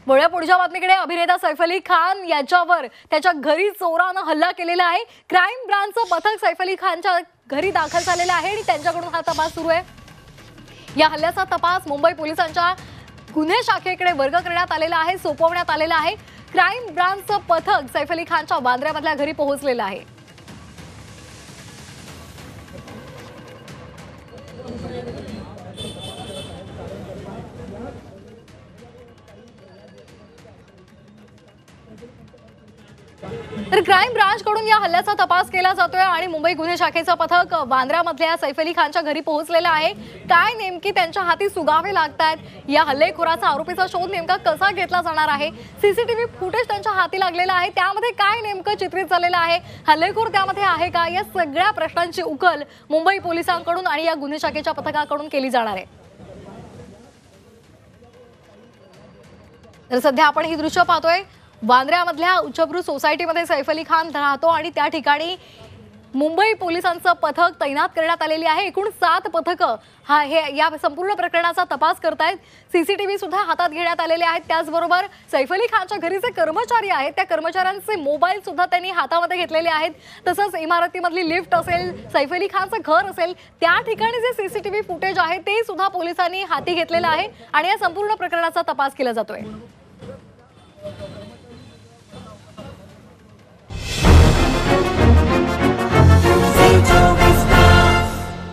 वळूया पुढच्या बातमीकडे। अभिनेता सैफ अली खान याच्यावर त्याच्या घरी चोरानं हल्ला केलेला आहे। क्राईम ब्रांचचं पथक सैफ अली खानच्या घरी दाखल झालेलं आहे आणि त्यांच्याकडून हा तपास सुरू आहे। या हल्ल्याचा तपास मुंबई पोलिसांच्या गुन्हे शाखेकडे वर्ग करण्यात आलेला आहे, सोपवण्यात आलेला आहे। क्राईम ब्रांचचं पथक सैफ अली खानच्या बांद्र्यामधल्या घरी पोहोचलेलं आहे। तर क्राईम ब्रांच कडून या हल्ल्याचा तपास केला जातोय आणि मुंबई गुन्हे शाखेचं पथक बांद्र्यामधल्या सैफ अली खानच्या घरी पोहोचलेलं आहे। काय नेमकी त्यांच्या हाती सुगावे लागतात, या हल्लेखोराचा आरोपीचा शोध नेमका कसा घेतला जाणार आहे, सीसीटीव्ही फुटेज त्यांच्या हाती लागलेला आहे, त्यामध्ये काय नेमकं चित्रित झालेलं आहे, हल्लेखोर त्यामध्ये आहे का, या सगळ्या प्रश्नांची उकल मुंबई पोलिसांकडून आणि या गुन्हे शाखेच्या पथकाकडून केली जाणार आहे। तर सध्या आपण ही दृश्य पाहतोय। बांद्र्यामधल्या उच्चभ्रू सोसायटीमध्ये सैफ अली खान राहतो आणि त्या ठिकाणी मुंबई पोलिसांचं पथक तैनात करण्यात आलेली आहे। एकूण 7 पथकं या संपूर्ण प्रकरणाचा तपास करतायत। सीसीटीव्ही सुद्धा हातात घेण्यात आलेले आहेत। त्याचबरोबर सैफ अली खानच्या घरी जे कर्मचारी आहेत त्या कर्मचाऱ्यांचे मोबाईल सुद्धा त्यांनी हातामध्ये घेतलेले आहेत। तसंच इमारतीमधली लिफ्ट असेल, सैफ अली खानचं घर असेल, त्या ठिकाणी जे सीसीटीव्ही फुटेज आहे ते सुद्धा पोलिसांनी हाती घेतलेलं आहे आणि या संपूर्ण प्रकरणाचा तपास केला जातोय।